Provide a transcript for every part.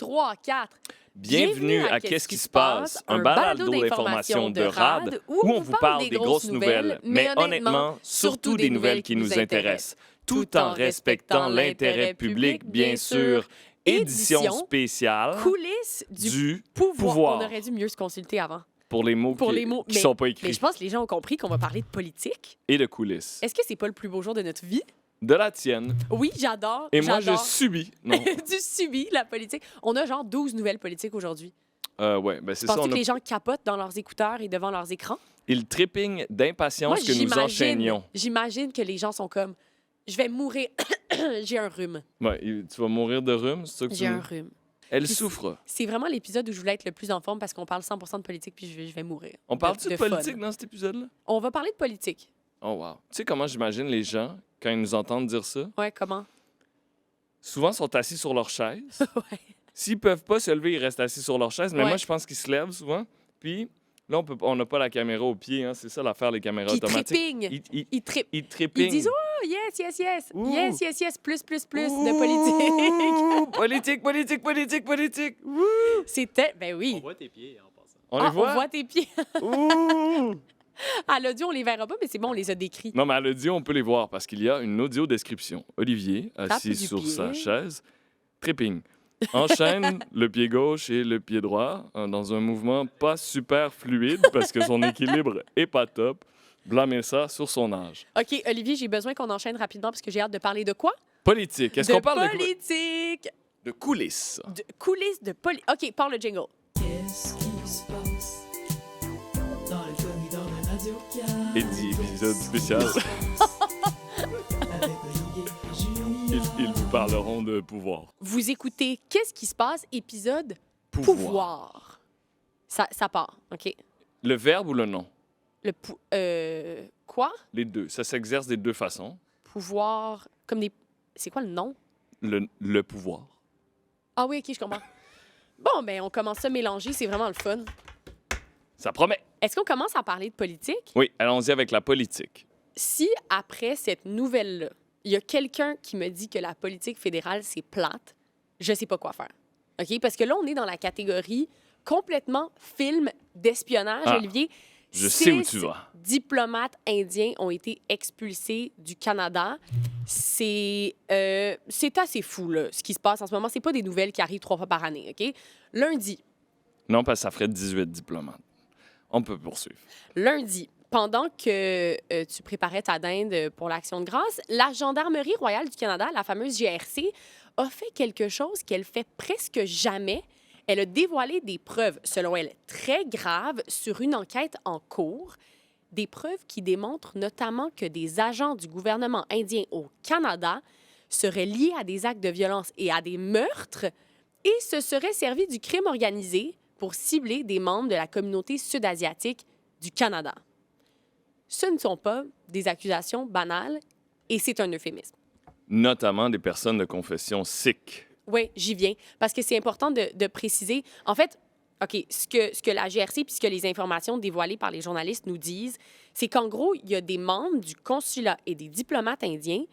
3, 4. Bienvenue à Qu'est-ce qui se passe, un balado d'information de RAD où on vous parle des grosses nouvelles, mais honnêtement, surtout des nouvelles qui nous intéressent, tout en respectant l'intérêt public, bien sûr. Édition spéciale Coulisses du pouvoir. On aurait dû mieux se consulter avant. Pour les mots qui ne sont pas écrits. Mais je pense que les gens ont compris qu'on va parler de politique. Et de coulisses. Est-ce que c'est pas le plus beau jour de notre vie? De la tienne. Oui, j'adore. Et moi, je subis. Non. Tu subis la politique. On a genre 12 nouvelles politiques aujourd'hui. Ouais, ben c'est ça. Penses-tu que les gens capotent dans leurs écouteurs et devant leurs écrans? Ils trépignent d'impatience que nous enchaînions. J'imagine que les gens sont comme, je vais mourir, j'ai un rhume. Ouais, tu vas mourir de rhume, c'est ça que J'ai un rhume. Elle souffre. C'est vraiment l'épisode où je voulais être le plus en forme parce qu'on parle 100% de politique puis je vais mourir. On parle-tu de politique dans cet épisode-là? On va parler de politique. Oh wow. Tu sais comment j'imagine les gens quand ils nous entendent dire ça? Ouais, comment? Souvent, ils sont assis sur leur chaise. Ouais. S'ils peuvent pas se lever, ils restent assis sur leur chaise. Mais Ouais. moi, je pense qu'ils se lèvent souvent. Puis là, on n'a pas la caméra au pied. Hein. C'est ça l'affaire, les caméras automatiques. Ils trépignent. Ils trépignent. Ils disent « Oh, yes, yes, yes. Ouh. Yes, yes, yes. Plus Ouh. de politique. Politique. C'était... Ben oui. On voit tes pieds en passant. On les voit? On voit tes pieds. Ouh. À l'audio, on les verra pas, mais c'est bon, on les a décrits. Non, mais à l'audio, on peut les voir parce qu'il y a une audio-description. Olivier, assis sur pied. sa chaise, trépigne. Enchaîne le pied gauche et le pied droit dans un mouvement pas super fluide parce que son équilibre est pas top. Blâmer ça sur son âge. OK, Olivier, j'ai besoin qu'on enchaîne rapidement parce que j'ai hâte de parler de quoi? Politique. Est-ce qu'on parle politique? de coulisses? De coulisses de politique. OK, parle le jingle. Qu'est-ce qui se passe dans le corridor de Radio-Can? Épisode spécial. Avec Olivier et Julien. Ils vous parleront de pouvoir. Vous écoutez Qu'est-ce qui se passe? Épisode pouvoir. Ça part, OK. Le verbe ou le nom? Quoi? Les deux. Ça s'exerce des deux façons. Pouvoir, comme des... C'est quoi le nom? Le pouvoir. Ah oui, OK, je comprends. Bon, ben on commence à mélanger, c'est vraiment le fun. Ça promet. Est-ce qu'on commence à parler de politique? Oui, allons-y avec la politique. Si, après cette nouvelle-là, il y a quelqu'un qui me dit que la politique fédérale, c'est plate, je sais pas quoi faire. OK? Parce que là, on est dans la catégorie complètement film d'espionnage, Ah, Olivier. je sais où tu vas. 6 diplomates indiens ont été expulsés du Canada. C'est assez fou, là, ce qui se passe en ce moment. C'est pas des nouvelles qui arrivent 3 fois par année, OK? Lundi, Non, parce que ça ferait 18 diplomates. On peut poursuivre. Lundi, pendant que tu préparais ta dinde pour l'Action de grâce, la Gendarmerie royale du Canada, la fameuse GRC, a fait quelque chose qu'elle fait presque jamais. Elle a dévoilé des preuves, selon elle, très graves sur une enquête en cours. Des preuves qui démontrent notamment que des agents du gouvernement indien au Canada seraient liés à des actes de violence et à des meurtres et se seraient servis du crime organisé pour cibler des membres de la communauté sud-asiatique du Canada. Ce ne sont pas des accusations banales et c'est un euphémisme. Notamment des personnes de confession sikh. Oui, j'y viens, parce que c'est important de préciser. En fait, OK, ce que la GRC puis ce que les informations dévoilées par les journalistes nous disent, c'est qu'en gros, il y a des membres du consulat et des diplomates indiens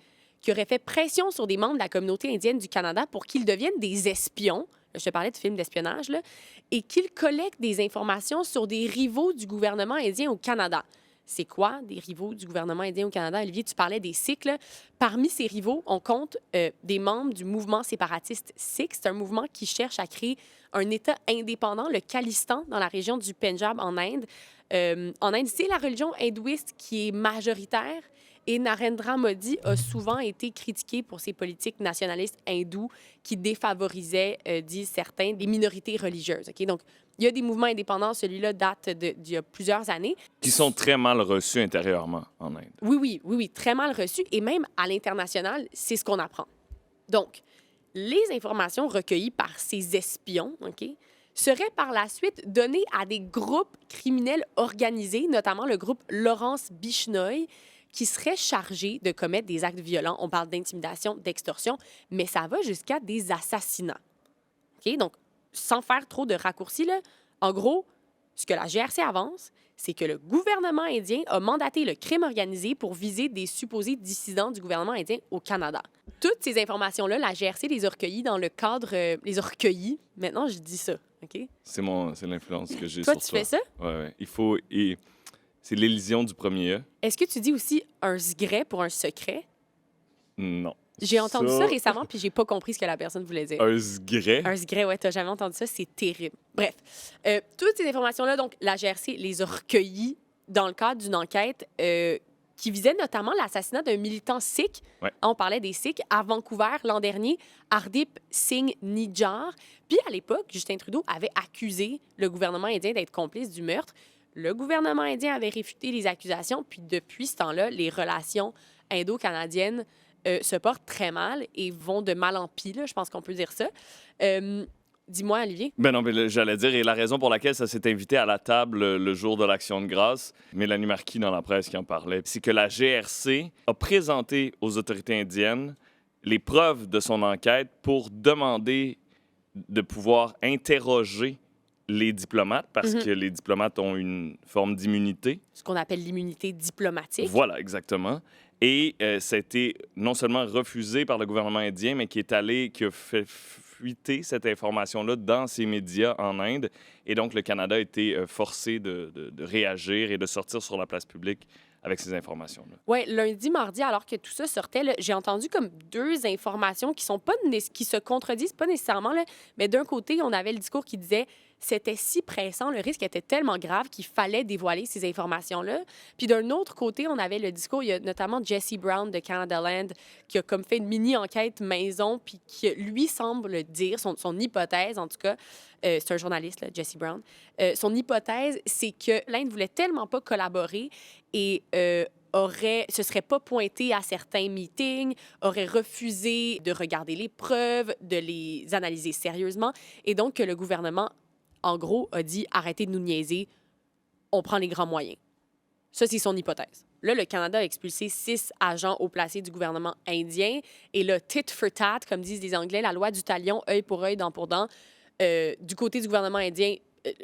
qui auraient fait pression sur des membres de la communauté indienne du Canada pour qu'ils deviennent des espions. Je te parlais de films d'espionnage, là, et qu'ils collectent des informations sur des rivaux du gouvernement indien au Canada. C'est quoi, des rivaux du gouvernement indien au Canada? Olivier, tu parlais des Sikhs. Là. Parmi ces rivaux, on compte des membres du mouvement séparatiste Sikh. C'est un mouvement qui cherche à créer un État indépendant, le Khalistan, dans la région du Pendjab, en Inde. En Inde, c'est la religion hindouiste qui est majoritaire. Et Narendra Modi a souvent été critiqué pour ses politiques nationalistes hindous qui défavorisaient, disent certains, des minorités religieuses. Okay? Donc, il y a des mouvements indépendants. Celui-là date d'il y a plusieurs années. Qui sont très mal reçus intérieurement en Inde. Oui, très mal reçus. Et même à l'international, c'est ce qu'on apprend. Donc, les informations recueillies par ces espions, OK, seraient par la suite données à des groupes criminels organisés, notamment le groupe Lawrence Bishnoi, qui serait chargé de commettre des actes violents. On parle d'intimidation, d'extorsion, mais ça va jusqu'à des assassinats. OK? Donc, sans faire trop de raccourcis, là, en gros, ce que la GRC avance, c'est que le gouvernement indien a mandaté le crime organisé pour viser des supposés dissidents du gouvernement indien au Canada. Toutes ces informations-là, la GRC les a recueillies dans le cadre... les a recueillies. Maintenant, je dis ça, OK? C'est l'influence que j'ai toi, sur toi. Tu fais ça? Oui. C'est l'élision du premier E. Est-ce que tu dis aussi un secret pour un secret? Non. J'ai entendu ça récemment, puis j'ai pas compris ce que la personne voulait dire. Un secret? Un secret, ouais, t'as jamais entendu ça, c'est terrible. Bref, toutes ces informations-là, donc, la GRC les a recueillies dans le cadre d'une enquête qui visait notamment l'assassinat d'un militant sikh. Ouais. On parlait des Sikhs à Vancouver l'an dernier, Hardip Singh Nijjar. Puis à l'époque, Justin Trudeau avait accusé le gouvernement indien d'être complice du meurtre. Le gouvernement indien avait réfuté les accusations, puis depuis ce temps-là, les relations indo-canadiennes se portent très mal et vont de mal en pis, là, je pense qu'on peut dire ça. Dis-moi, Olivier. Ben non, mais j'allais dire, et la raison pour laquelle ça s'est invité à la table le jour de l'Action de grâce, Mélanie Marquis dans la presse qui en parlait, c'est que la GRC a présenté aux autorités indiennes les preuves de son enquête pour demander de pouvoir interroger les diplomates, parce que les diplomates ont une forme d'immunité. Ce qu'on appelle l'immunité diplomatique. Voilà, exactement. Et ça a été non seulement refusé par le gouvernement indien, mais qui a fait fuiter cette information-là dans ses médias en Inde. Et donc, le Canada a été forcé de réagir et de sortir sur la place publique avec ces informations-là. Oui, lundi, mardi, alors que tout ça sortait, là, j'ai entendu comme deux informations qui se contredisent pas nécessairement, là, mais d'un côté, on avait le discours qui disait c'était si pressant, le risque était tellement grave qu'il fallait dévoiler ces informations-là. Puis d'un autre côté, on avait le discours, il y a notamment Jesse Brown de Canada Land qui a comme fait une mini-enquête maison, puis qui, lui, semble dire, son hypothèse, en tout cas, c'est un journaliste, là, Jesse Brown, son hypothèse, c'est que l'Inde voulait tellement pas collaborer et se serait pas pointé à certains meetings, aurait refusé de regarder les preuves, de les analyser sérieusement, et donc que le gouvernement, en gros, a dit « Arrêtez de nous niaiser, on prend les grands moyens ». Ça, c'est son hypothèse. Là, le Canada a expulsé 6 agents haut placés du gouvernement indien, et là, tit for tat, comme disent les Anglais, la loi du talion, œil pour œil, dent pour dent, du côté du gouvernement indien,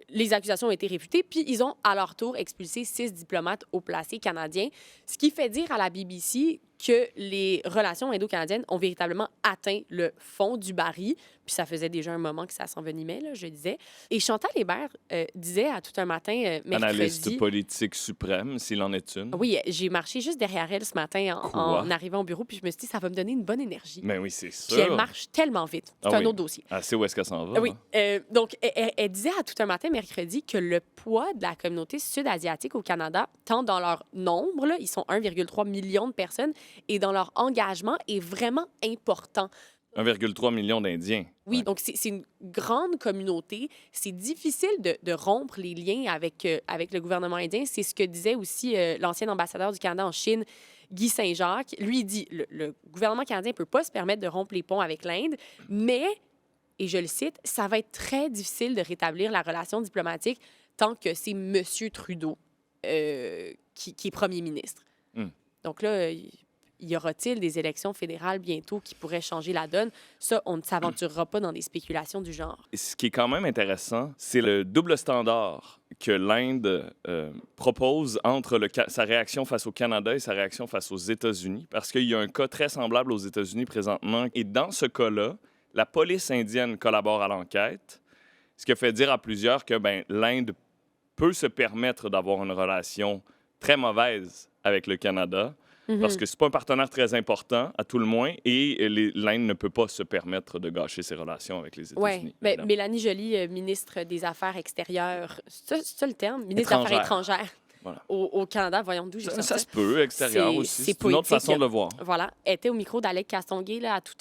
les accusations ont été réfutées, puis ils ont à leur tour expulsé 6 diplomates haut placés canadiens, ce qui fait dire à la BBC que les relations indo-canadiennes ont véritablement atteint le fond du baril, puis ça faisait déjà un moment que ça s'envenimait, là, je disais. Et Chantal Hébert disait à Tout un matin, mercredi... Analyste politique suprême, s'il en est une. Oui, j'ai marché juste derrière elle ce matin en arrivant au bureau, puis je me suis dit, ça va me donner une bonne énergie. Mais oui, c'est sûr. Puis elle marche tellement vite. C'est un autre dossier. Elle sait où est-ce qu'elle s'en va. Oui. Donc, elle disait à Tout un matin, mercredi, que le poids de la communauté sud-asiatique au Canada, tant dans leur nombre, là, ils sont 1,3 million de personnes, et dans leur engagement, est vraiment important. 1,3 million d'Indiens. Oui, donc c'est une grande communauté. C'est difficile de rompre les liens avec le gouvernement indien. C'est ce que disait aussi l'ancien ambassadeur du Canada en Chine, Guy Saint-Jacques. Lui, il dit le gouvernement canadien ne peut pas se permettre de rompre les ponts avec l'Inde, mais, et je le cite, ça va être très difficile de rétablir la relation diplomatique tant que c'est M. Trudeau qui est premier ministre. Donc là, y aura-t-il des élections fédérales bientôt qui pourraient changer la donne? Ça, on ne s'aventurera pas dans des spéculations du genre. Ce qui est quand même intéressant, c'est le double standard que l'Inde propose entre sa réaction face au Canada et sa réaction face aux États-Unis, parce qu'il y a un cas très semblable aux États-Unis présentement. Et dans ce cas-là, la police indienne collabore à l'enquête, ce qui a fait dire à plusieurs que l'Inde peut se permettre d'avoir une relation très mauvaise avec le Canada, parce que c'est pas un partenaire très important, à tout le moins, et l'Inde ne peut pas se permettre de gâcher ses relations avec les États-Unis. Oui, Mélanie Joly, ministre des Affaires extérieures, c'est ça le terme? Ministre des Affaires étrangères. Voilà. Au Canada, voyons d'où j'ai ça. Ça se peut, extérieur aussi. C'est une autre façon de le voir. Voilà. Elle était au micro d'Alec Castonguay là, tout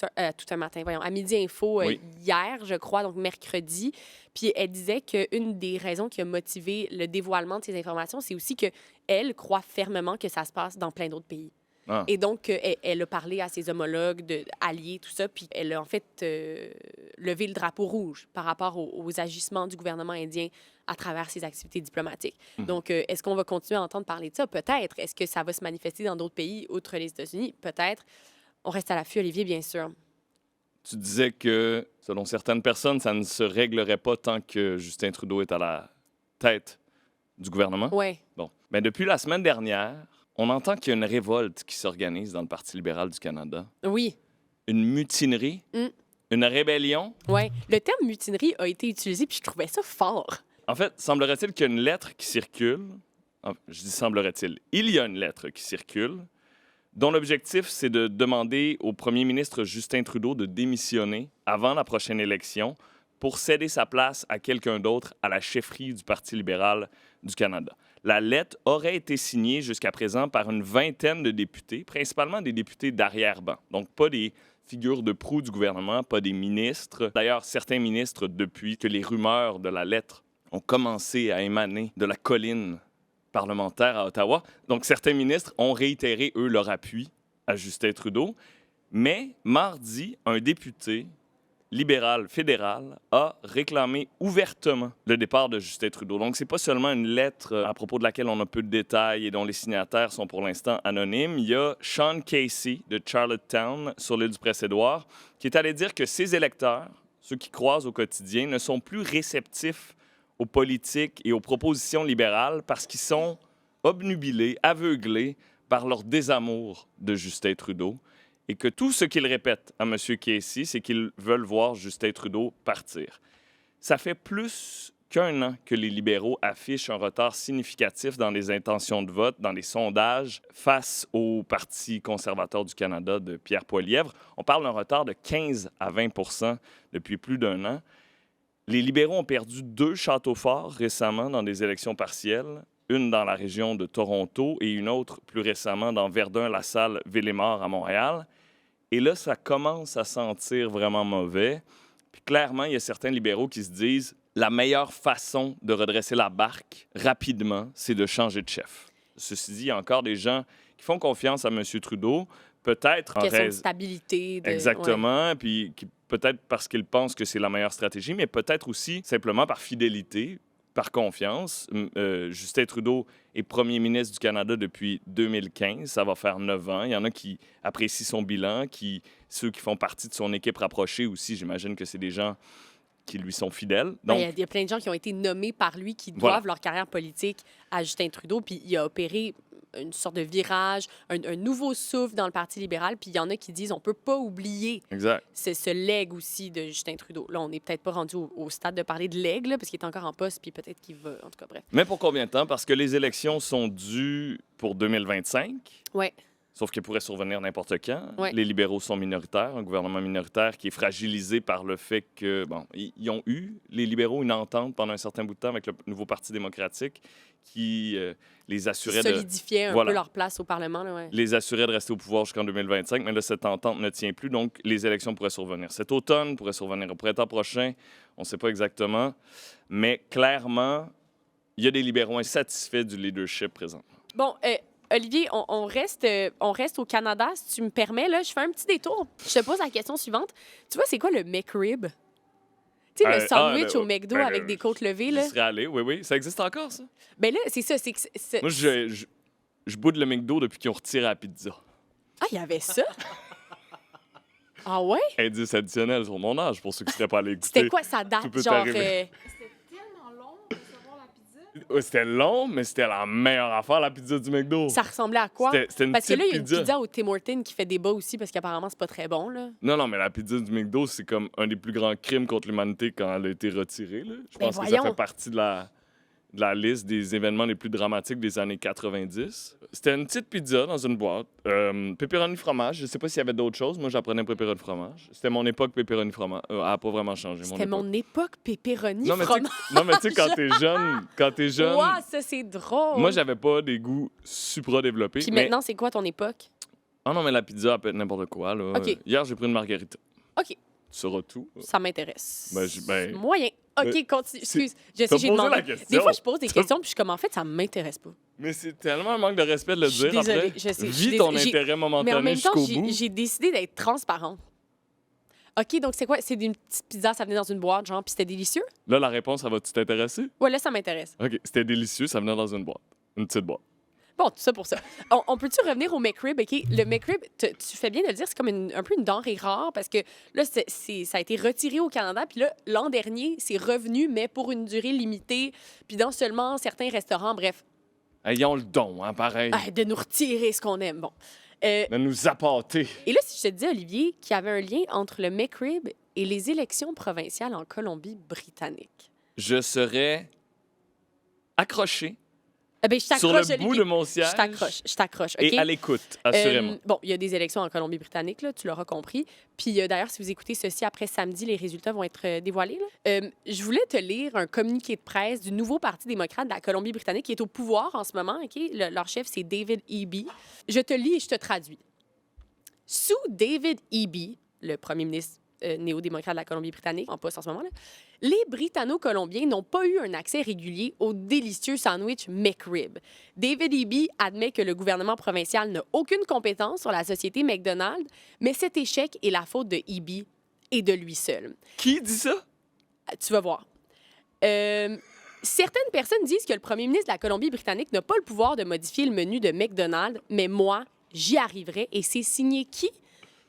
un matin, voyons, à Midi Info hier, je crois, donc mercredi. Puis elle disait qu'une des raisons qui a motivé le dévoilement de ces informations, c'est aussi qu'elle croit fermement que ça se passe dans plein d'autres pays. Ah. Et donc, elle a parlé à ses homologues, alliés, tout ça, puis elle a en fait levé le drapeau rouge par rapport aux agissements du gouvernement indien à travers ses activités diplomatiques. Donc, est-ce qu'on va continuer à entendre parler de ça? Peut-être. Est-ce que ça va se manifester dans d'autres pays, outre les États-Unis? Peut-être. On reste à l'affût, Olivier, bien sûr. Tu disais que, selon certaines personnes, ça ne se réglerait pas tant que Justin Trudeau est à la tête du gouvernement? Oui. Bon. Mais depuis la semaine dernière, on entend qu'il y a une révolte qui s'organise dans le Parti libéral du Canada. Oui. Une mutinerie? Une rébellion? Oui. Le terme mutinerie a été utilisé, puis je trouvais ça fort. En fait, semblerait-il qu'il y a une lettre qui circule. Je dis semblerait-il. Il y a une lettre qui circule dont l'objectif, c'est de demander au premier ministre Justin Trudeau de démissionner avant la prochaine élection pour céder sa place à quelqu'un d'autre à la chefferie du Parti libéral du Canada. La lettre aurait été signée jusqu'à présent par une vingtaine de députés, principalement des députés d'arrière-ban, donc pas des figures de proue du gouvernement, pas des ministres. D'ailleurs, certains ministres, depuis que les rumeurs de la lettre ont commencé à émaner de la colline parlementaire à Ottawa. Donc, certains ministres ont réitéré, eux, leur appui à Justin Trudeau. Mais, mardi, un député libéral fédéral a réclamé ouvertement le départ de Justin Trudeau. Donc, c'est pas seulement une lettre à propos de laquelle on a peu de détails et dont les signataires sont pour l'instant anonymes. Il y a Sean Casey de Charlottetown, sur l'île du Prince-Édouard, qui est allé dire que ses électeurs, ceux qui croisent au quotidien, ne sont plus réceptifs aux politiques et aux propositions libérales parce qu'ils sont obnubilés, aveuglés par leur désamour de Justin Trudeau et que tout ce qu'ils répètent à M. Casey, c'est qu'ils veulent voir Justin Trudeau partir. Ça fait plus qu'1 an que les libéraux affichent un retard significatif dans les intentions de vote, dans les sondages, face au Parti conservateur du Canada de Pierre Poilievre. On parle d'un retard de 15 à 20 % depuis plus d'1 an. Les libéraux ont perdu 2 châteaux forts récemment dans des élections partielles, une dans la région de Toronto et une autre plus récemment dans Verdun-la-Salle, Villemort à Montréal. Et là, ça commence à sentir vraiment mauvais. Puis clairement, il y a certains libéraux qui se disent la meilleure façon de redresser la barque rapidement, c'est de changer de chef. Ceci dit, il y a encore des gens qui font confiance à M. Trudeau, peut-être en question de stabilité. Exactement, puis peut-être parce qu'ils pensent que c'est la meilleure stratégie, mais peut-être aussi simplement par fidélité, par confiance. Justin Trudeau est premier ministre du Canada depuis 2015. Ça va faire 9 ans. Il y en a qui apprécient son bilan, ceux qui font partie de son équipe rapprochée aussi, j'imagine que c'est des gens qui lui sont fidèles. Donc, il y a plein de gens qui ont été nommés par lui qui doivent leur carrière politique à Justin Trudeau, puis il a opéré une sorte de virage, un nouveau souffle dans le Parti libéral, puis il y en a qui disent on peut pas oublier ce legs aussi de Justin Trudeau. Là, on n'est peut-être pas rendu au stade de parler de legs, là, parce qu'il est encore en poste, puis peut-être qu'il va... En tout cas, bref. Mais pour combien de temps? Parce que les élections sont dues pour 2025. Oui. Sauf qu'elles pourraient survenir n'importe quand. Ouais. Les libéraux sont minoritaires, un gouvernement minoritaire qui est fragilisé par le fait que, ils ont eu, les libéraux, une entente pendant un certain bout de temps avec le nouveau Parti démocratique qui les assurait solidifiait un peu leur place au Parlement. Là, les assurait de rester au pouvoir jusqu'en 2025, mais là, cette entente ne tient plus, donc les élections pourraient survenir cet automne, pourraient survenir au printemps prochain, on ne sait pas exactement, mais clairement, il y a des libéraux insatisfaits du leadership présentement. Bon, Olivier, on reste au Canada, si tu me permets. Là, je fais un petit détour. Je te pose la question suivante. Tu vois, c'est quoi le McRib? Tu sais, le sandwich au McDo avec des côtes levées. Là. J'y serais allé, oui. Ça existe encore, ça? Ben là, c'est ça. Moi, je boude le McDo depuis qu'ils ont retiré la pizza. Ah, il y avait ça? Ah ouais? Indice additionnel sur mon âge, pour ceux qui ne seraient pas allés écouter. C'était quoi, ça date? Genre... C'était long, mais c'était la meilleure affaire, la pizza du McDo. Ça ressemblait à quoi? C'était une parce que là, il y a une pizza. pizza au Tim Hortons qui fait débat aussi parce qu'apparemment, c'est pas très bon, là. Non, mais la pizza du McDo, c'est comme un des plus grands crimes contre l'humanité quand elle a été retirée. Là. Je pense que ça fait partie de la liste des événements les plus dramatiques des années 90. C'était une petite pizza dans une boîte. Pepperoni fromage. Je sais pas s'il y avait d'autres choses. Moi, j'apprenais pepperoni fromage. C'était mon époque pepperoni fromage. Elle n'a pas vraiment changé. C'était mon époque pepperoni fromage. Non, mais tu sais, quand t'es jeune... Wow, ça, c'est drôle. Moi, j'avais pas des goûts supra-développés. Puis maintenant, c'est quoi ton époque? Ah non, mais la pizza, elle peut être n'importe quoi. Là. OK. Hier, j'ai pris une margarita. OK. Tu sauras tout. Ça m'intéresse. Moyen. OK, continue. Excuse. Je sais, j'ai demandé. Des fois, je pose des questions, puis je suis comme, en fait, ça m'intéresse pas. Mais c'est tellement un manque de respect de le dire désolée, après. Je sais. Vis ton intérêt momentané mais en même temps, jusqu'au bout. j'ai décidé d'être transparente. OK, donc c'est quoi? C'est d'une petite pizza, ça venait dans une boîte, genre, puis c'était délicieux? Là, la réponse, ça va-tu t'intéresser? Ouais, là, ça m'intéresse. OK, c'était délicieux, ça venait dans une boîte. Une petite boîte. Bon, tout ça pour ça. On peut-tu revenir au McRib? OK? Le McRib, tu fais bien de le dire, c'est comme un peu une denrée rare parce que là, ça a été retiré au Canada. Puis là, l'an dernier, c'est revenu, mais pour une durée limitée. Puis dans seulement certains restaurants, bref. Ils ont le don, hein, pareil. De nous retirer ce qu'on aime. Bon. De nous appâter. Et là, si je te dis, Olivier, qu'il y avait un lien entre le McRib et les élections provinciales en Colombie-Britannique. Je serais accroché. Sur le bout de mon siège. Je t'accroche. Okay? Et à l'écoute, assurément. Bon, il y a des élections en Colombie-Britannique, là, tu l'auras compris. Puis d'ailleurs, si vous écoutez ceci après samedi, les résultats vont être dévoilés. Je voulais te lire un communiqué de presse du nouveau Parti démocrate de la Colombie-Britannique qui est au pouvoir en ce moment. Okay? Leur chef, c'est David Eby. Je te lis et je te traduis. Sous David Eby, le premier ministre néo-démocrate de la Colombie-Britannique, en poste en ce moment, là, les Britanno-Colombiens n'ont pas eu un accès régulier au délicieux sandwich McRib. David Eby admet que le gouvernement provincial n'a aucune compétence sur la société McDonald's, mais cet échec est la faute de Eby et de lui seul. Qui dit ça? Tu vas voir. Certaines personnes disent que le premier ministre de la Colombie-Britannique n'a pas le pouvoir de modifier le menu de McDonald's, mais moi, j'y arriverai. Et c'est signé qui?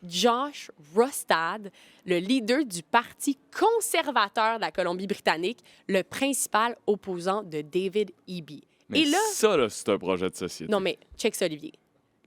Josh Rustad, le leader du Parti conservateur de la Colombie-Britannique, le principal opposant de David Eby. Mais et là, ça, c'est un projet de société. Non, mais check ça, Olivier.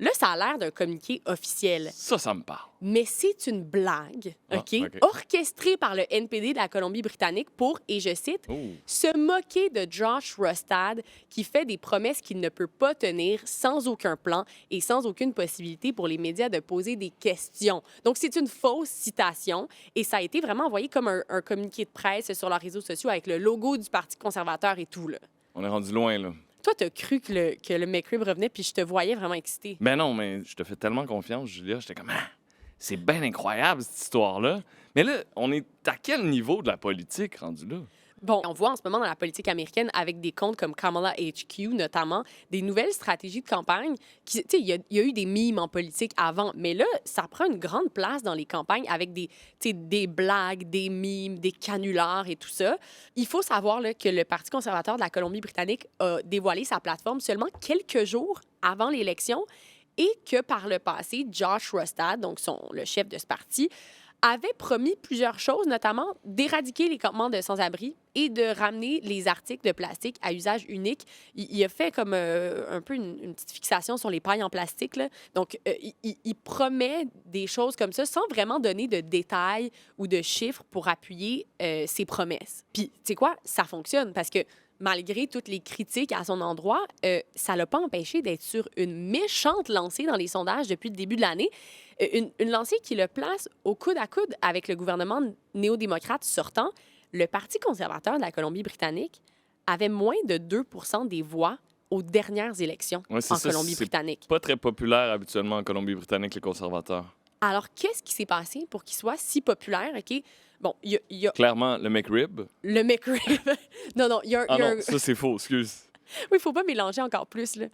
Là, ça a l'air d'un communiqué officiel. Ça me parle. Mais c'est une blague, OK? Orchestrée par le NPD de la Colombie-Britannique pour, et je cite, se moquer de Josh Rustad qui fait des promesses qu'il ne peut pas tenir sans aucun plan et sans aucune possibilité pour les médias de poser des questions. Donc, c'est une fausse citation et ça a été vraiment envoyé comme un communiqué de presse sur leurs réseaux sociaux avec le logo du Parti conservateur et tout, là. On est rendu loin, là. Toi, t'as cru que le McRib revenait, puis je te voyais vraiment excité. Ben non, mais je te fais tellement confiance, Julia. J'étais comme, c'est bien incroyable, cette histoire-là. Mais là, on est à quel niveau de la politique rendu là? Bon, on voit en ce moment dans la politique américaine, avec des comptes comme Kamala HQ, notamment, des nouvelles stratégies de campagne. Tu sais, il y a eu des mimes en politique avant, mais là, ça prend une grande place dans les campagnes avec des blagues, des mimes, des canulars et tout ça. Il faut savoir là, que le Parti conservateur de la Colombie-Britannique a dévoilé sa plateforme seulement quelques jours avant l'élection et que par le passé, Josh Rustad, donc le chef de ce parti, avait promis plusieurs choses, notamment d'éradiquer les campements de sans-abri et de ramener les articles de plastique à usage unique. Il a fait comme un peu une petite fixation sur les pailles en plastique, là. Donc, il promet des choses comme ça sans vraiment donner de détails ou de chiffres pour appuyer ses promesses. Puis, tu sais quoi? Ça fonctionne parce que malgré toutes les critiques à son endroit, ça ne l'a pas empêché d'être sur une méchante lancée dans les sondages depuis le début de l'année. Une lancée qui le place au coude à coude avec le gouvernement néo-démocrate sortant. Le Parti conservateur de la Colombie-Britannique avait moins de 2 % des voix aux dernières élections en Colombie-Britannique. C'est pas très populaire habituellement en Colombie-Britannique, les conservateurs. Alors, qu'est-ce qui s'est passé pour qu'il soit si populaire? OK? Bon, il y a... Clairement, le McRib. Le McRib. non, il y a un... non, ça, c'est faux, excuse. Oui, il faut pas mélanger encore plus, là.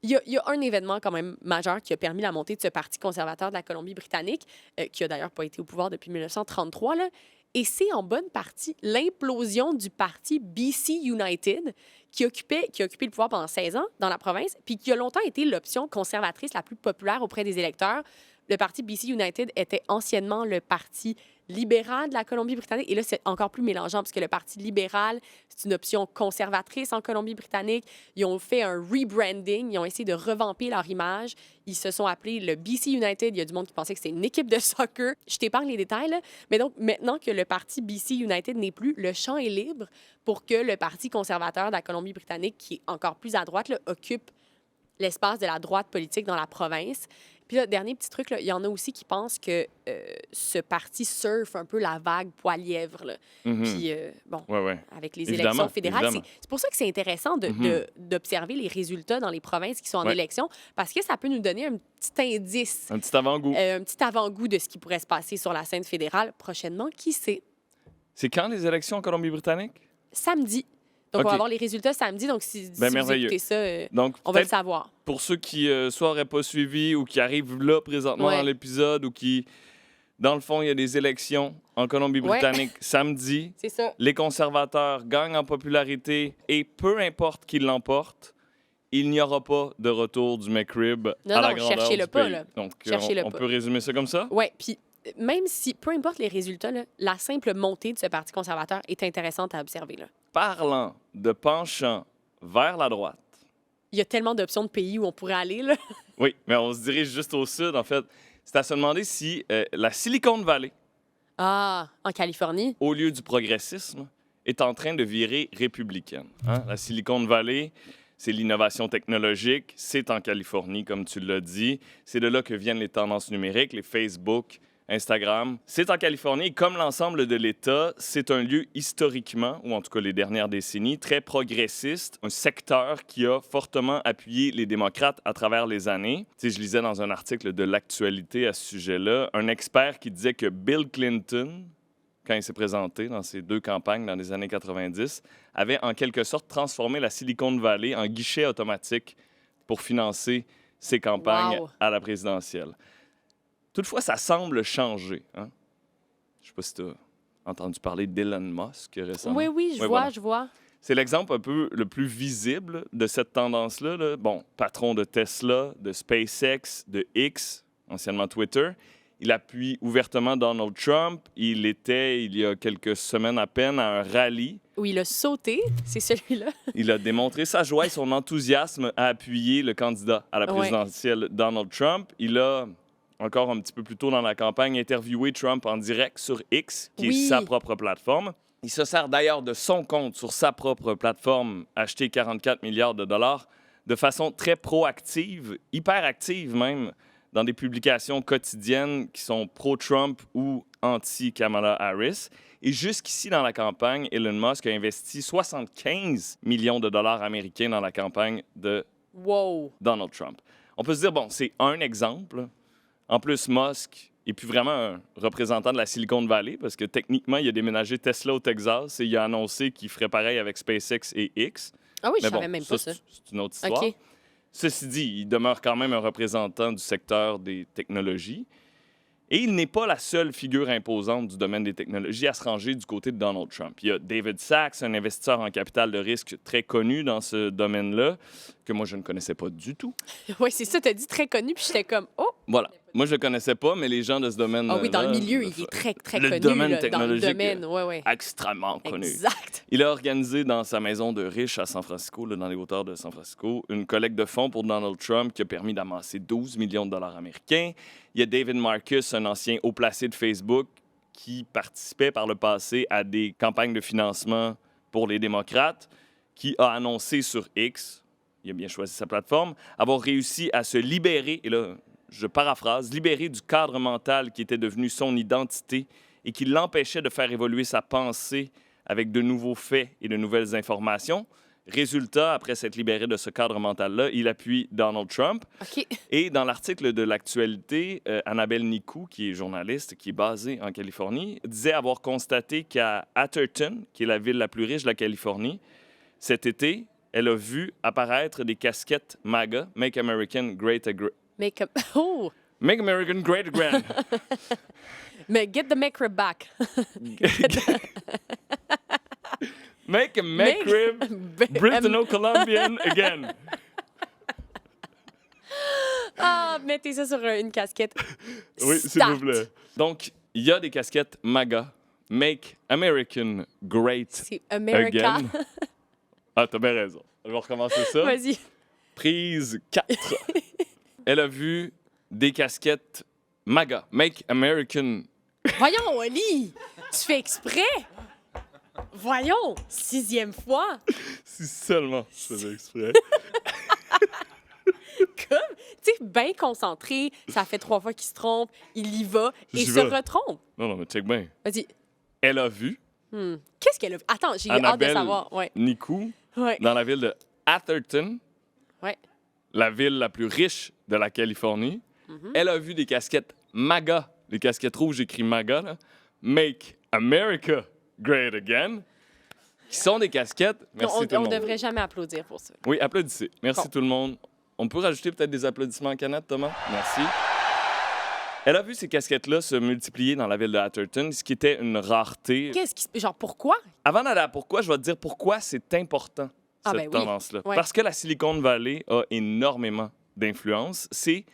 Il y a un événement quand même majeur qui a permis la montée de ce Parti conservateur de la Colombie-Britannique, qui a d'ailleurs pas été au pouvoir depuis 1933, là. Et c'est en bonne partie l'implosion du parti BC United qui a occupé le pouvoir pendant 16 ans dans la province, puis qui a longtemps été l'option conservatrice la plus populaire auprès des électeurs. Le parti BC United était anciennement le parti libéral de la Colombie-Britannique. Et là, c'est encore plus mélangeant parce que le parti libéral, c'est une option conservatrice en Colombie-Britannique. Ils ont fait un rebranding. Ils ont essayé de revamper leur image. Ils se sont appelés le BC United. Il y a du monde qui pensait que c'était une équipe de soccer. Je t'épargne les détails, là. Mais donc, maintenant que le parti BC United n'est plus, le champ est libre pour que le parti conservateur de la Colombie-Britannique, qui est encore plus à droite, là, occupe l'espace de la droite politique dans la province. Puis là, dernier petit truc, là, il y en a aussi qui pensent que ce parti surfe un peu la vague Poilièvre. Là. Puis, avec les élections fédérales, c'est pour ça que c'est intéressant d'observer les résultats dans les provinces qui sont en élection, parce que ça peut nous donner un petit indice. Un petit avant-goût. Un petit avant-goût de ce qui pourrait se passer sur la scène fédérale prochainement. Qui sait? C'est quand les élections en Colombie-Britannique? Samedi. Donc, on va avoir les résultats samedi. Donc, si vous écoutez ça, on va le savoir. Pour ceux qui soit n'auraient pas suivi ou qui arrivent là présentement dans l'épisode ou qui, dans le fond, il y a des élections en Colombie-Britannique samedi. C'est ça. Les conservateurs gagnent en popularité et peu importe qui l'emporte, il n'y aura pas de retour du McRib à la grandeur cherchez-le du pas, pays. là. Donc, Cherchez-le on pas. peut résumer ça comme ça? Oui, puis même si, peu importe les résultats, là, la simple montée de ce Parti conservateur est intéressante à observer. Là. Parlant de penchant vers la droite. Il y a tellement d'options de pays où on pourrait aller. Là. Oui, mais on se dirige juste au sud, en fait. C'est à se demander si la Silicon Valley, en Californie, au lieu du progressisme, est en train de virer républicaine. Hein? La Silicon Valley, c'est l'innovation technologique, c'est en Californie, comme tu l'as dit. C'est de là que viennent les tendances numériques, les Facebook, Instagram. C'est en Californie et comme l'ensemble de l'État, c'est un lieu historiquement, ou en tout cas les dernières décennies, très progressiste, un secteur qui a fortement appuyé les démocrates à travers les années. Tu sais, je lisais dans un article de l'Actualité à ce sujet-là, un expert qui disait que Bill Clinton, quand il s'est présenté dans ses 2 campagnes dans les années 90, avait en quelque sorte transformé la Silicon Valley en guichet automatique pour financer ses campagnes à la présidentielle. Toutefois, ça semble changer. Hein? Je ne sais pas si tu as entendu parler d'Elon Musk récemment. Oui, je vois. C'est l'exemple un peu le plus visible de cette tendance-là. Là. Bon, patron de Tesla, de SpaceX, de X, anciennement Twitter. Il appuie ouvertement Donald Trump. Il était, il y a quelques semaines à peine, à un rallye. Oui, il a sauté, c'est celui-là. Il a démontré sa joie et son enthousiasme à appuyer le candidat à la présidentielle, Donald Trump. Il a, encore un petit peu plus tôt dans la campagne, interviewé Trump en direct sur X, qui est sa propre plateforme. Il se sert d'ailleurs de son compte sur sa propre plateforme, acheté 44 milliards de dollars, de façon très proactive, hyper active même, dans des publications quotidiennes qui sont pro-Trump ou anti-Kamala Harris. Et jusqu'ici, dans la campagne, Elon Musk a investi 75 millions de dollars américains dans la campagne de Donald Trump. On peut se dire, bon, c'est un exemple. En plus, Musk est plus vraiment un représentant de la Silicon Valley parce que techniquement, il a déménagé Tesla au Texas et il a annoncé qu'il ferait pareil avec SpaceX et X. Ah oui, je savais même pas ça. C'est une autre histoire. Okay. Ceci dit, il demeure quand même un représentant du secteur des technologies. Et il n'est pas la seule figure imposante du domaine des technologies à se ranger du côté de Donald Trump. Il y a David Sachs, un investisseur en capital de risque très connu dans ce domaine-là, que moi, je ne connaissais pas du tout. Oui, c'est ça, tu as dit très connu, puis j'étais comme, oh! Voilà. Moi, je ne le connaissais pas, mais les gens de ce domaine-là... Ah oui, dans le milieu, il est très, très connu. Le domaine technologique, dans le domaine, extrêmement connu. Exact. Il a organisé dans sa maison de riche à San Francisco, là, dans les hauteurs de San Francisco, une collecte de fonds pour Donald Trump qui a permis d'amasser 12 millions de dollars américains. Il y a David Marcus, un ancien haut placé de Facebook, qui participait par le passé à des campagnes de financement pour les démocrates, qui a annoncé sur X, il a bien choisi sa plateforme, avoir réussi à se libérer, et là, je paraphrase, libérer du cadre mental qui était devenu son identité et qui l'empêchait de faire évoluer sa pensée avec de nouveaux faits et de nouvelles informations. Résultat, après s'être libéré de ce cadre mental-là, il appuie Donald Trump. Okay. Et dans l'article de l'Actualité, Annabelle Nicou, qui est journaliste, qui est basée en Californie, disait avoir constaté qu'à Atherton, qui est la ville la plus riche de la Californie, cet été, elle a vu apparaître des casquettes MAGA, Make American Great Again. Make American Great Again. Get the McRib back. Make a McRib Britanno-Colombian again. Mettez ça sur une casquette. Oui, s'il vous plaît. Donc, il y a des casquettes MAGA. Make American Great Again. Ah, t'as bien raison. Je vais recommencer ça. Vas-y. Prise 4. Elle a vu des casquettes MAGA. Make American... Voyons, Oli! Tu fais exprès? Voyons! 6e fois! Si seulement je faisais exprès. Comme, tu sais, bien concentré, ça fait 3 fois qu'il se trompe, il y va et se retrompe. Non, mais check bien. Vas-y. Elle a vu... Qu'est-ce qu'elle a vu? Attends, j'ai hâte de savoir. Nicou, dans la ville de Atherton, la ville la plus riche de la Californie. Elle a vu des casquettes MAGA, les casquettes rouges écrites MAGA, là, Make America Great Again, qui sont des casquettes... Merci tout le monde. On devrait jamais applaudir pour ça. Oui, applaudissez. Merci tout le monde. On peut rajouter peut-être des applaudissements en canette, Thomas? Merci. Elle a vu ces casquettes-là se multiplier dans la ville de Atherton, ce qui était une rareté. Genre, pourquoi? Avant d'aller à pourquoi, je vais te dire pourquoi c'est important cette tendance-là. Ouais. Parce que la Silicon Valley a énormément d'influence. C'est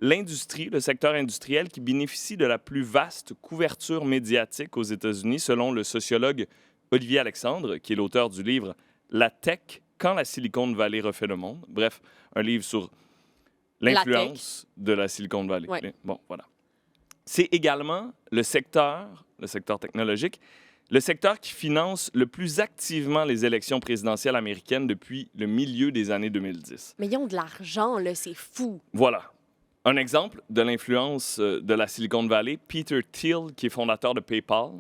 l'industrie, le secteur industriel qui bénéficie de la plus vaste couverture médiatique aux États-Unis, selon le sociologue Olivier Alexandre, qui est l'auteur du livre « La tech, quand la Silicon Valley refait le monde ». Bref, un livre sur l'influence de la Silicon Valley. Ouais. Bon, voilà. C'est également le secteur technologique, le secteur qui finance le plus activement les élections présidentielles américaines depuis le milieu des années 2010. Mais ils ont de l'argent, là, c'est fou. Voilà. Un exemple de l'influence de la Silicon Valley, Peter Thiel, qui est fondateur de PayPal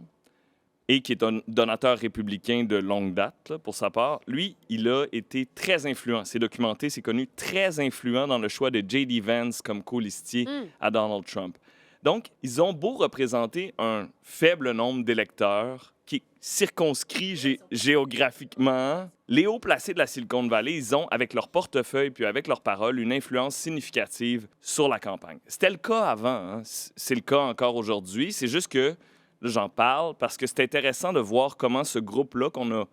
et qui est un donateur républicain de longue date, là, pour sa part, lui, il a été très influent. C'est documenté, c'est connu, très influent dans le choix de J.D. Vance comme colistier à Donald Trump. Donc, ils ont beau représenter un faible nombre d'électeurs qui est circonscrit géographiquement, les hauts placés de la Silicon Valley, ils ont, avec leur portefeuille puis avec leurs paroles, une influence significative sur la campagne. C'était le cas avant, hein? C'est le cas encore aujourd'hui. C'est juste que, là, j'en parle parce que c'est intéressant de voir comment ce groupe-là, qu'on a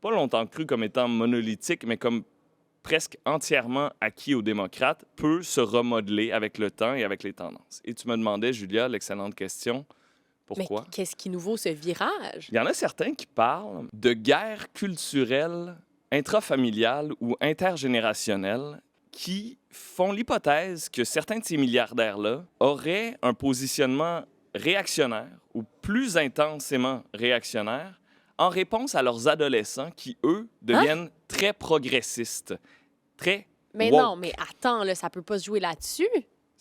pas longtemps cru comme étant monolithique, mais comme presque entièrement acquis aux démocrates, peut se remodeler avec le temps et avec les tendances. Et tu me demandais, Julia, l'excellente question, pourquoi? Mais qu'est-ce qui nous vaut ce virage? Il y en a certains qui parlent de guerre culturelle intrafamiliale ou intergénérationnelle qui font l'hypothèse que certains de ces milliardaires-là auraient un positionnement réactionnaire ou plus intensément réactionnaire en réponse à leurs adolescents qui, eux, deviennent très progressistes, très Mais woke. non, mais attends, là, ça peut pas se jouer là-dessus.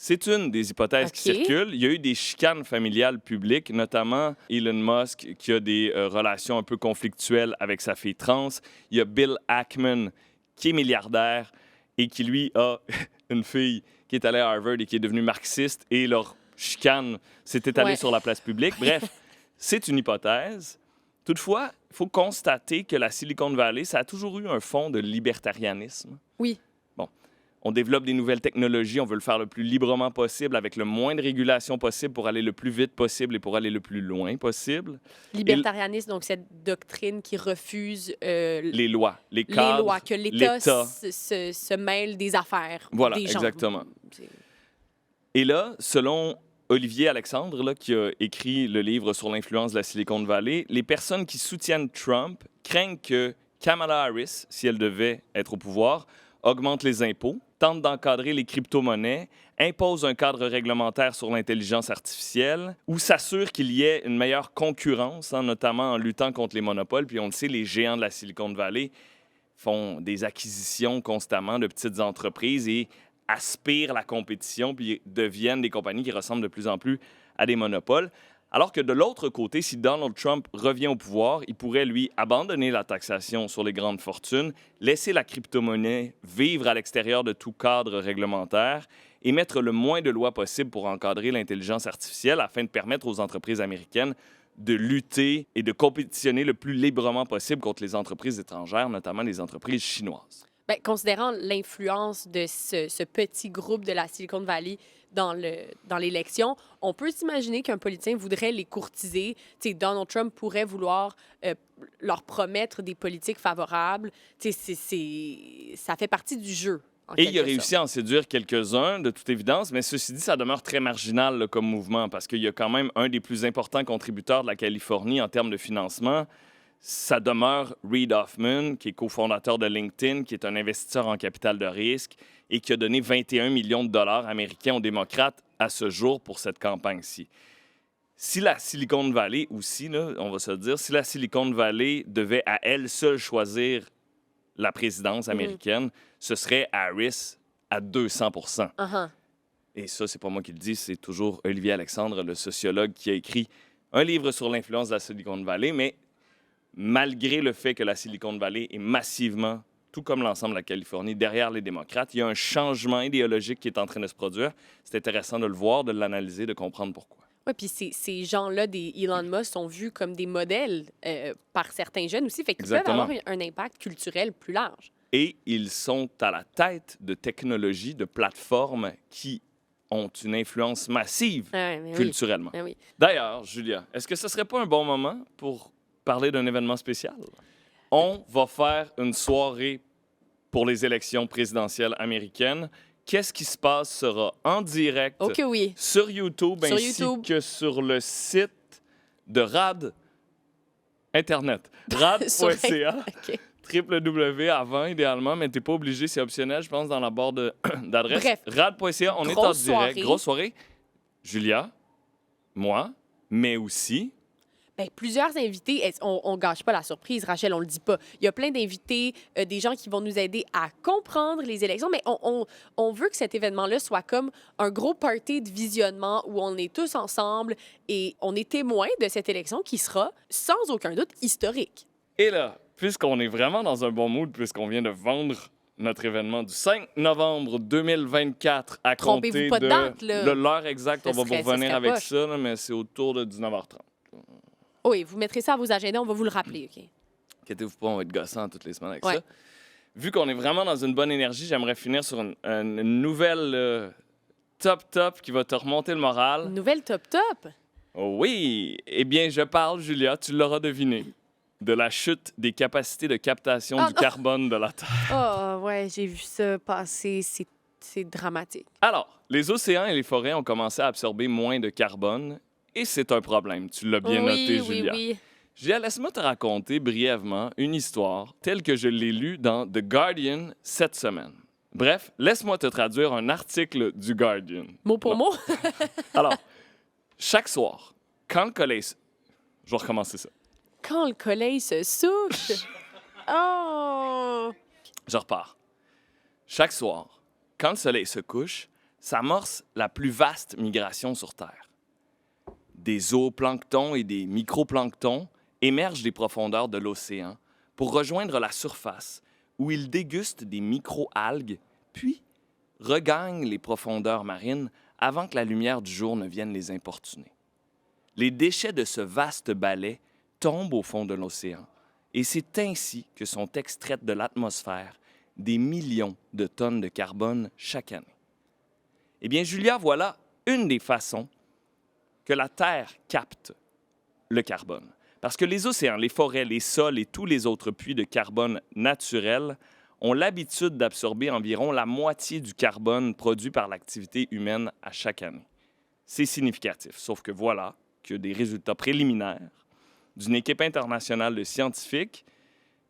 C'est une des hypothèses qui circulent. Il y a eu des chicanes familiales publiques, notamment Elon Musk, qui a des relations un peu conflictuelles avec sa fille trans. Il y a Bill Ackman, qui est milliardaire et qui, lui, a une fille qui est allée à Harvard et qui est devenue marxiste, et leur chicane s'est étalée sur la place publique. Bref, c'est une hypothèse. Toutefois, il faut constater que la Silicon Valley, ça a toujours eu un fond de libertarianisme. Oui. Bon, on développe des nouvelles technologies, on veut le faire le plus librement possible, avec le moins de régulation possible pour aller le plus vite possible et pour aller le plus loin possible. Libertarianisme, donc cette doctrine qui refuse... les lois, les cadres, les lois, que l'État se mêle des affaires voilà, des gens. Exactement. Et là, selon Olivier Alexandre, là, qui a écrit le livre sur l'influence de la Silicon Valley, les personnes qui soutiennent Trump craignent que Kamala Harris, si elle devait être au pouvoir, augmente les impôts, tente d'encadrer les crypto-monnaies, impose un cadre réglementaire sur l'intelligence artificielle ou s'assure qu'il y ait une meilleure concurrence, hein, notamment en luttant contre les monopoles. Puis on le sait, les géants de la Silicon Valley font des acquisitions constamment de petites entreprises et aspirent la compétition puis deviennent des compagnies qui ressemblent de plus en plus à des monopoles. Alors que de l'autre côté, si Donald Trump revient au pouvoir, il pourrait, lui, abandonner la taxation sur les grandes fortunes, laisser la crypto-monnaie vivre à l'extérieur de tout cadre réglementaire et mettre le moins de lois possible pour encadrer l'intelligence artificielle afin de permettre aux entreprises américaines de lutter et de compétitionner le plus librement possible contre les entreprises étrangères, notamment les entreprises chinoises. Bien, considérant l'influence de ce petit groupe de la Silicon Valley dans l'élection, on peut s'imaginer qu'un politicien voudrait les courtiser. Tu sais, Donald Trump pourrait vouloir leur promettre des politiques favorables. Tu sais, ça fait partie du jeu. Et il a réussi à en séduire quelques-uns, de toute évidence, mais ceci dit, ça demeure très marginal là, comme mouvement, parce qu'il y a quand même un des plus importants contributeurs de la Californie en termes de financement. Ça demeure Reid Hoffman, qui est cofondateur de LinkedIn, qui est un investisseur en capital de risque et qui a donné 21 millions de dollars américains aux démocrates à ce jour pour cette campagne-ci. Si la Silicon Valley aussi, là, on va se dire, si la Silicon Valley devait à elle seule choisir la présidence américaine, ce serait Harris à 200 %. Et ça, c'est pas moi qui le dis, c'est toujours Olivier Alexandre, le sociologue, qui a écrit un livre sur l'influence de la Silicon Valley, mais malgré le fait que la Silicon Valley est massivement, tout comme l'ensemble de la Californie, derrière les démocrates, il y a un changement idéologique qui est en train de se produire. C'est intéressant de le voir, de l'analyser, de comprendre pourquoi. Oui, puis ces gens-là, des Elon Musk, sont vus comme des modèles par certains jeunes aussi, fait qu'ils peuvent avoir un impact culturel plus large. Et ils sont à la tête de technologies, de plateformes qui ont une influence massive culturellement. Oui. D'ailleurs, Julia, est-ce que ce serait pas un bon moment pour parler d'un événement spécial? On va faire une soirée pour les élections présidentielles américaines. Qu'est-ce qui se passe sera en direct sur YouTube ainsi que sur le site de RAD Internet. RAD.ca. www avant, idéalement, mais t'es pas obligé, c'est optionnel, je pense, dans la barre d'adresse. Bref. RAD.ca, on est en direct. Grosse soirée. Julia, moi, mais aussi... plusieurs invités. On gâche pas la surprise, Rachel, on le dit pas. Il y a plein d'invités, des gens qui vont nous aider à comprendre les élections, mais on veut que cet événement-là soit comme un gros party de visionnement où on est tous ensemble et on est témoins de cette élection qui sera, sans aucun doute, historique. Et là, puisqu'on est vraiment dans un bon mood, puisqu'on vient de vendre notre événement du 5 novembre 2024 à compter de l'heure exacte, on va vous revenir avec ça, là, mais c'est autour de 19h30. Oui, vous mettrez ça à vos agendas, on va vous le rappeler, OK? Inquiétez-vous pas, on va être gossant toutes les semaines avec ça. Vu qu'on est vraiment dans une bonne énergie, j'aimerais finir sur une nouvelle top qui va te remonter le moral. Une nouvelle top? Oui! Eh bien, je parle, Julia, tu l'auras deviné, de la chute des capacités de captation du carbone de la Terre. Oh, ouais, j'ai vu ça passer. C'est dramatique. Alors, les océans et les forêts ont commencé à absorber moins de carbone. Et c'est un problème, tu l'as bien noté, Julia. Oui. Julia, laisse-moi te raconter brièvement une histoire telle que je l'ai lue dans The Guardian cette semaine. Bref, laisse-moi te traduire un article du Guardian. Mot pour mot? Alors, chaque soir, quand le soleil... Je vais recommencer ça. Quand le soleil se souche? Oh! Je repars. Chaque soir, quand le soleil se couche, s'amorce la plus vaste migration sur Terre. Des zooplanctons et des microplanctons émergent des profondeurs de l'océan pour rejoindre la surface où ils dégustent des micro-algues, puis regagnent les profondeurs marines avant que la lumière du jour ne vienne les importuner. Les déchets de ce vaste balai tombent au fond de l'océan et c'est ainsi que sont extraites de l'atmosphère des millions de tonnes de carbone chaque année. Eh bien, Julia, voilà une des façons que la Terre capte le carbone. Parce que les océans, les forêts, les sols et tous les autres puits de carbone naturels ont l'habitude d'absorber environ la moitié du carbone produit par l'activité humaine à chaque année. C'est significatif, sauf que voilà que des résultats préliminaires d'une équipe internationale de scientifiques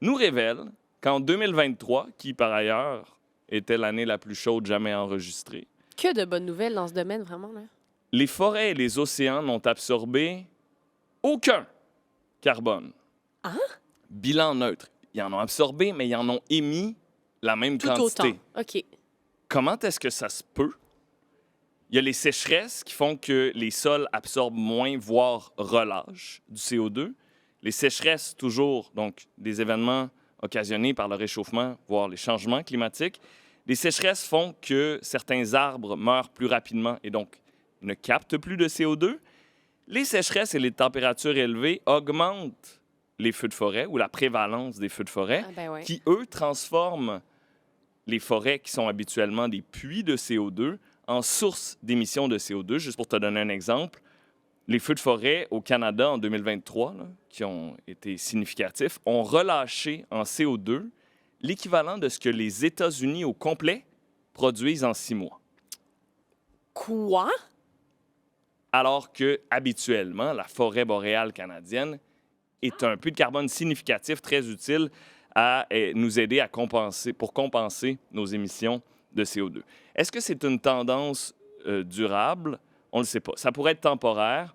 nous révèlent qu'en 2023, qui par ailleurs était l'année la plus chaude jamais enregistrée, que de bonnes nouvelles dans ce domaine, vraiment, là. Les forêts et les océans n'ont absorbé aucun carbone. Hein? Bilan neutre. Ils en ont absorbé, mais ils en ont émis la même quantité. Autant. OK. Comment est-ce que ça se peut? Il y a les sécheresses qui font que les sols absorbent moins, voire relâchent du CO2. Les sécheresses, toujours, donc des événements occasionnés par le réchauffement, voire les changements climatiques. Les sécheresses font que certains arbres meurent plus rapidement et donc ne captent plus de CO2. Les sécheresses et les températures élevées augmentent les feux de forêt ou la prévalence des feux de forêt, qui, eux, transforment les forêts qui sont habituellement des puits de CO2 en sources d'émissions de CO2. Juste pour te donner un exemple, les feux de forêt au Canada en 2023, là, qui ont été significatifs, ont relâché en CO2 l'équivalent de ce que les États-Unis au complet produisent en 6 mois. Quoi? Alors que, habituellement, la forêt boréale canadienne est un puits de carbone significatif, très utile à nous aider à compenser nos émissions de CO2. Est-ce que c'est une tendance durable? On ne le sait pas. Ça pourrait être temporaire,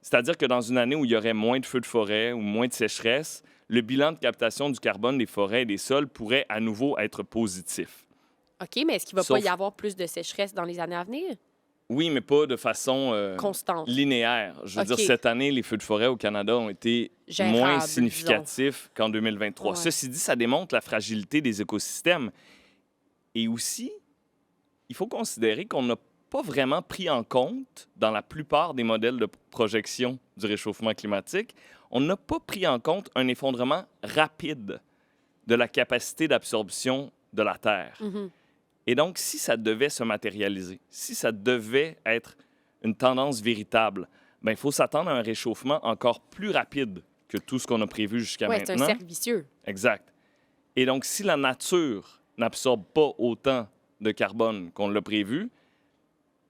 c'est-à-dire que dans une année où il y aurait moins de feux de forêt ou moins de sécheresse, le bilan de captation du carbone des forêts et des sols pourrait à nouveau être positif. OK, mais est-ce qu'il ne va pas y avoir plus de sécheresse dans les années à venir? Oui, mais pas de façon constante, linéaire. Je veux dire, cette année, les feux de forêt au Canada ont été moins significatifs qu'en 2023. Ouais. Ceci dit, ça démontre la fragilité des écosystèmes. Et aussi, il faut considérer qu'on n'a pas vraiment pris en compte, dans la plupart des modèles de projection du réchauffement climatique, on n'a pas pris en compte un effondrement rapide de la capacité d'absorption de la Terre. Mm-hmm. Et donc, si ça devait se matérialiser, si ça devait être une tendance véritable, il faut s'attendre à un réchauffement encore plus rapide que tout ce qu'on a prévu jusqu'à maintenant. C'est un cercle vicieux. Exact. Et donc, si la nature n'absorbe pas autant de carbone qu'on l'a prévu,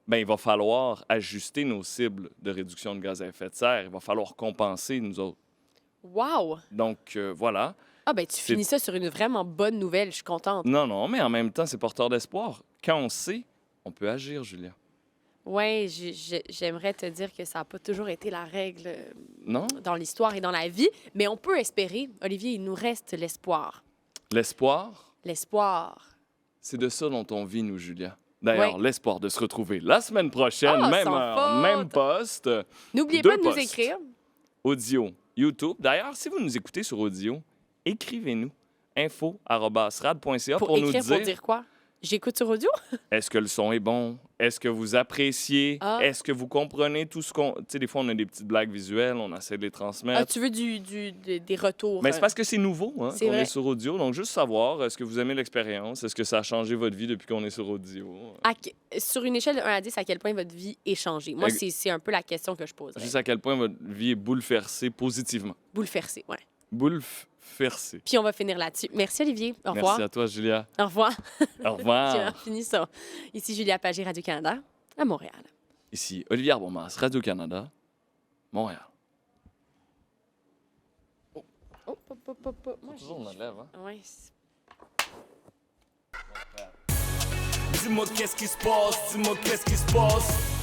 bien, il va falloir ajuster nos cibles de réduction de gaz à effet de serre. Il va falloir compenser, nous autres. Wow! Donc, voilà. Ah, ben tu finis ça sur une vraiment bonne nouvelle. Je suis contente. Non, mais en même temps, c'est porteur d'espoir. Quand on sait, on peut agir, Julia. Oui, j'aimerais te dire que ça n'a pas toujours été la règle non? Dans l'histoire et dans la vie, mais on peut espérer. Olivier, il nous reste l'espoir. L'espoir? L'espoir. C'est de ça dont on vit, nous, Julia. D'ailleurs, l'espoir de se retrouver la semaine prochaine, même heure, même poste. N'oubliez pas de nous écrire. Audio, YouTube. D'ailleurs, si vous nous écoutez sur audio, écrivez-nous info@rad.ca pour nous dire... Pour dire quoi? J'écoute sur audio? Est-ce que le son est bon? Est-ce que vous appréciez? Est-ce que vous comprenez tout ce qu'on... Tu sais, des fois, on a des petites blagues visuelles, on essaie de les transmettre. Tu veux des retours? Mais c'est parce que c'est nouveau, hein, qu'on est sur audio. Donc, juste savoir, est-ce que vous aimez l'expérience? Est-ce que ça a changé votre vie depuis qu'on est sur audio? Sur une échelle de 1 à 10, à quel point votre vie est changée? Moi, c'est un peu la question que je pose. Juste à quel point votre vie est bouleversée positivement. Bouleversée, oui. Bouleversée. Puis on va finir là-dessus. Merci, Olivier. Au revoir. Merci à toi, Julia. Au revoir. Au revoir. J'ai fini ça. Ici Julia Pagé, Radio-Canada, à Montréal. Ici Olivier Arbonmas, Radio-Canada, Montréal. Moi, toujours on enlève, hein? Oui. Dis-moi qu'est-ce qui se passe, dis-moi qu'est-ce qui se passe.